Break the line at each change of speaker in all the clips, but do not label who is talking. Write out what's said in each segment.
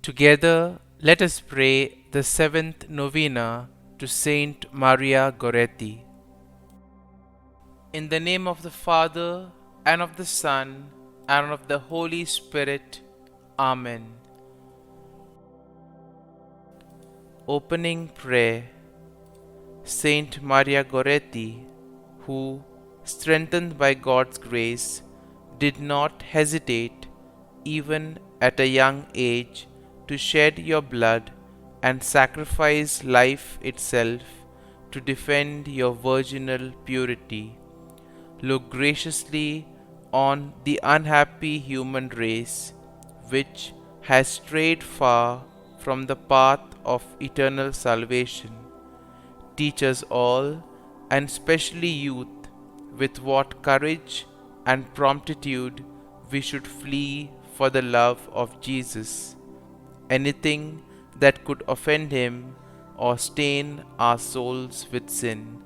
Together, let us pray the seventh novena to St Maria Goretti. In the name of the Father, and of the Son, and of the Holy Spirit. Amen. Opening Prayer. Saint Maria Goretti, who, strengthened by God's grace, did not hesitate, even at a young age, to shed your blood and sacrifice life itself to defend your virginal purity. Look graciously on the unhappy human race, which has strayed far from the path of eternal salvation. Teach us all, and especially youth, with what courage and promptitude we should flee for the love of Jesus. Anything that could offend him or stain our souls with sin.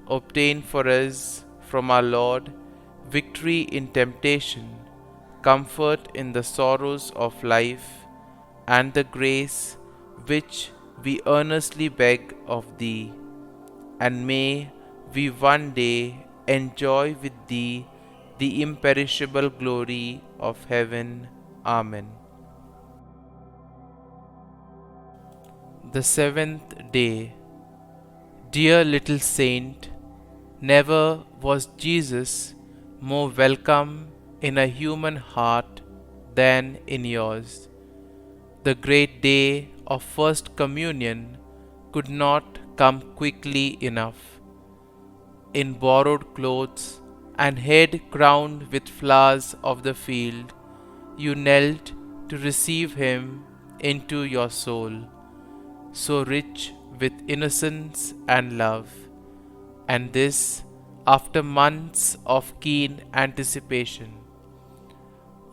Obtain for us from our Lord victory in temptation, comfort in the sorrows of life, and the grace which we earnestly beg of Thee. And may we one day enjoy with Thee the imperishable glory of heaven. Amen. The seventh day. Dear little saint, never was Jesus more welcome in a human heart than in yours. The great day of First Communion could not come quickly enough. In borrowed clothes and head crowned with flowers of the field, you knelt to receive him into your soul, so rich with innocence and love, and this after months of keen anticipation.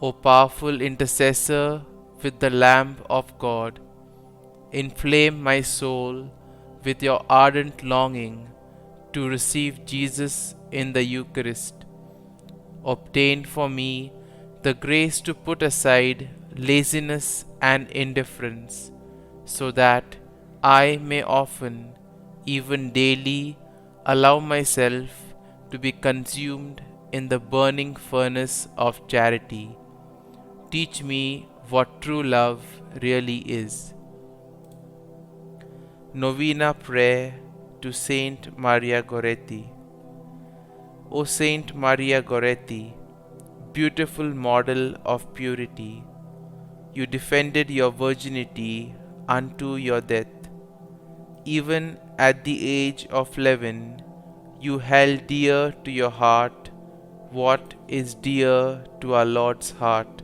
O powerful intercessor with the Lamb of God, inflame my soul with your ardent longing to receive Jesus in the Eucharist. Obtain for me the grace to put aside laziness and indifference, so that I may often, even daily, allow myself to be consumed in the burning furnace of charity. Teach me what true love really is. Novena Prayer to Saint Maria Goretti. O Saint Maria Goretti, beautiful model of purity, you defended your virginity unto your death. Even at the age of 11, you held dear to your heart what is dear to our Lord's heart,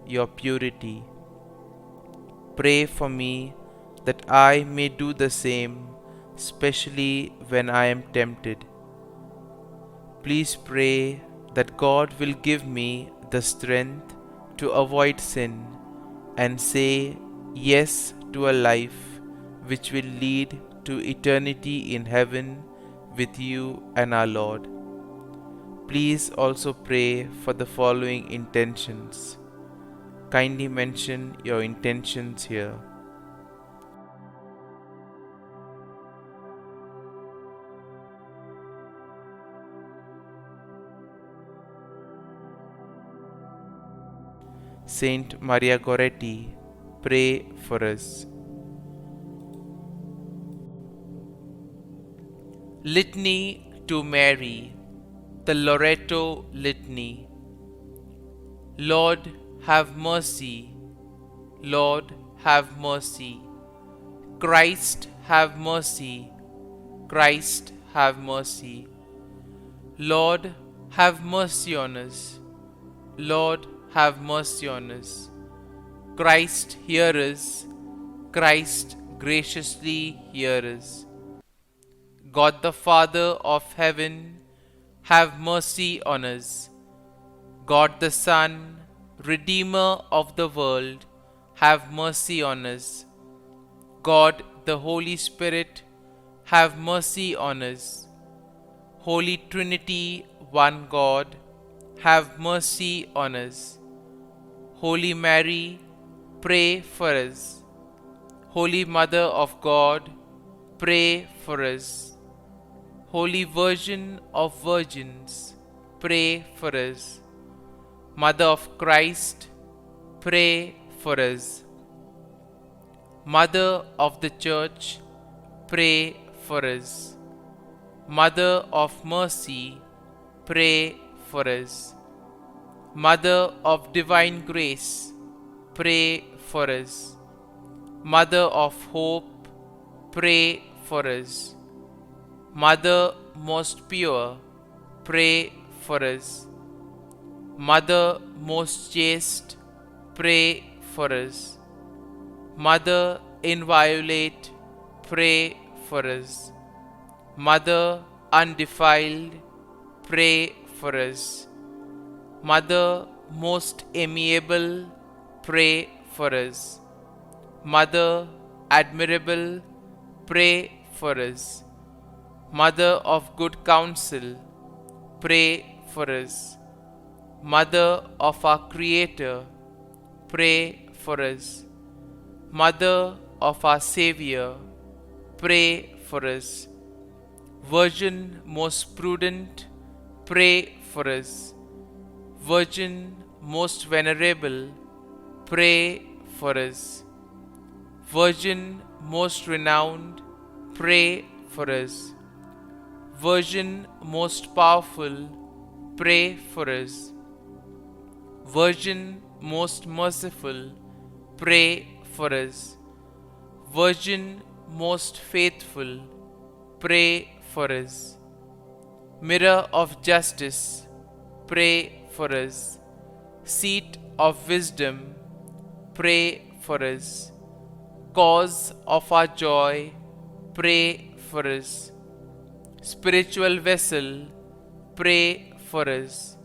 your purity. Pray for me that I may do the same, especially when I am tempted. Please pray that God will give me the strength to avoid sin and say yes to a life which will lead to eternity in heaven with you and our Lord. Please also pray for the following intentions. Kindly mention your intentions here. Saint Maria Goretti, pray for us. Litany to Mary, the Loreto Litany. Lord, have mercy. Lord, have mercy. Christ, have mercy. Christ, have mercy. Lord, have mercy on us. Lord, have mercy on us. Christ, hear us. Christ, graciously hear us. God the Father of heaven, have mercy on us. God the Son, Redeemer of the world, have mercy on us. God the Holy Spirit, have mercy on us. Holy Trinity, one God, have mercy on us. Holy Mary, pray for us. Holy Mother of God, pray for us. Holy Virgin of Virgins, pray for us. Mother of Christ, pray for us. Mother of the Church, pray for us. Mother of Mercy, pray for us. Mother of Divine Grace, pray for us. Mother of Hope, pray for us. Mother most pure, pray for us. Mother most chaste, pray for us. Mother inviolate, pray for us. Mother undefiled, pray for us. Mother most amiable, pray for us. Mother admirable, pray for us. Mother of good counsel, pray for us. Mother of our Creator, pray for us. Mother of our Savior, pray for us. Virgin most prudent, pray for us. Virgin most venerable, pray for us. Virgin most renowned, pray for us. Virgin most powerful, pray for us. Virgin most merciful, pray for us. Virgin most faithful, pray for us. Mirror of justice, pray for us. Seat of wisdom, pray for us. Cause of our joy, pray for us. Spiritual vessel, pray for us.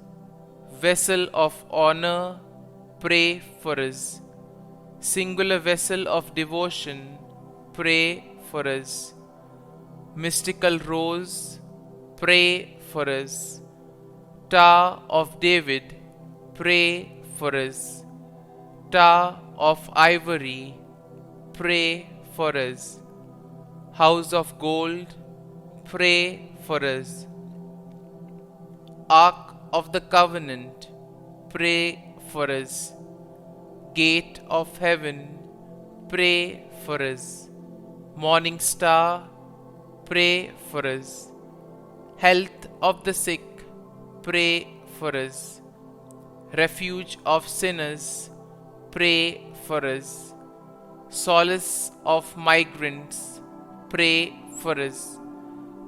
Vessel of honor, pray for us. Singular vessel of devotion, pray for us. Mystical rose, pray for us. Tower of David, pray for us. Tower of ivory, pray for us. House of gold, pray for us. Ark of the covenant, pray for us. Gate of heaven, pray for us. Morning star, pray for us. Health of the sick, pray for us. Refuge of sinners, pray for us. Solace of migrants, pray for us.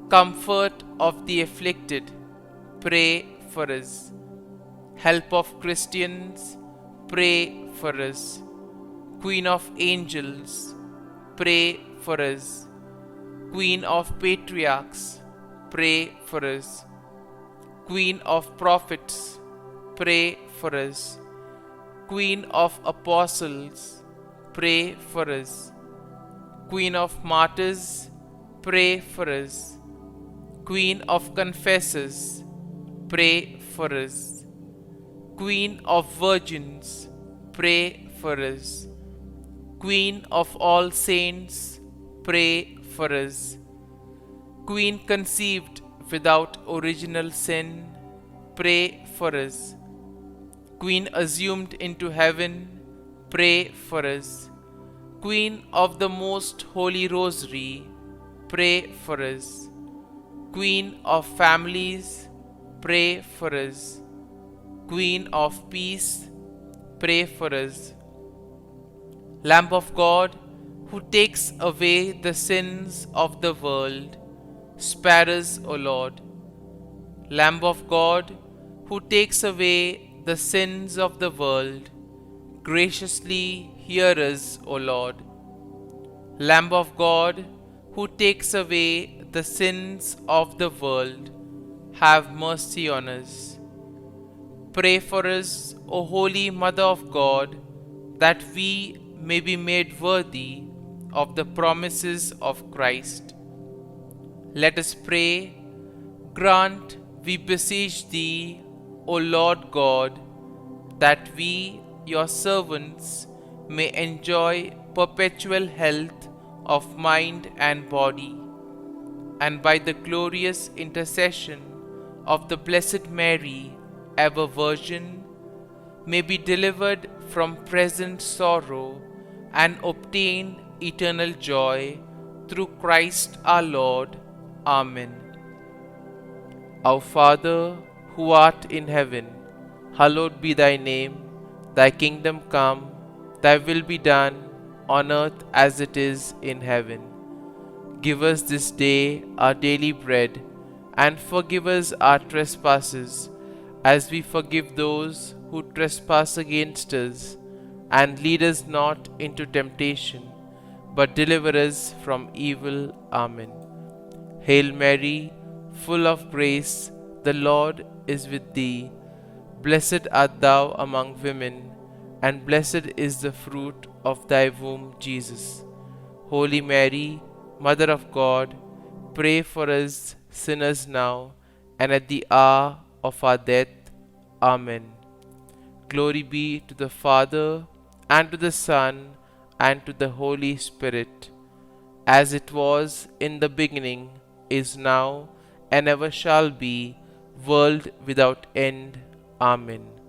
Comfort of the afflicted, pray for us. Help of Christians, pray for us. Queen of angels, pray for us. Queen of patriarchs, pray for us. Queen of prophets, pray for us. Queen of apostles, pray for us. Queen of martyrs, pray for us. Queen of confessors, pray for us. Queen of virgins, pray for us. Queen of all saints, pray for us. Queen conceived without original sin, pray for us. Queen assumed into heaven, pray for us. Queen of the Most Holy Rosary, pray for us. Queen of families, pray for us. Queen of peace, pray for us. Lamb of God, who takes away the sins of the world, spare us, O Lord. Lamb of God, who takes away the sins of the world, graciously hear us, O Lord. Lamb of God, who takes away the sins of the world, have mercy on us. Pray for us, O Holy Mother of God, that we may be made worthy of the promises of Christ. Let us pray. Grant, we beseech Thee, O Lord God, that we, your servants, may enjoy perpetual health of mind and body, and by the glorious intercession of the Blessed Mary, ever Virgin, may be delivered from present sorrow and obtain eternal joy through Christ our Lord. Amen. Our Father, who art in heaven, hallowed be thy name. Thy kingdom come, thy will be done, on earth as it is in heaven. Give us this day our daily bread, and forgive us our trespasses, as we forgive those who trespass against us. And lead us not into temptation, but deliver us from evil. Amen. Hail Mary, full of grace, the Lord is with thee. Blessed art thou among women, and blessed is the fruit of thy womb, Jesus. Holy Mary, Mother of God, pray for us sinners now and at the hour of our death. Amen. Glory be to the Father, and to the Son, and to the Holy Spirit, as it was in the beginning, is now, and ever shall be, world without end. Amen.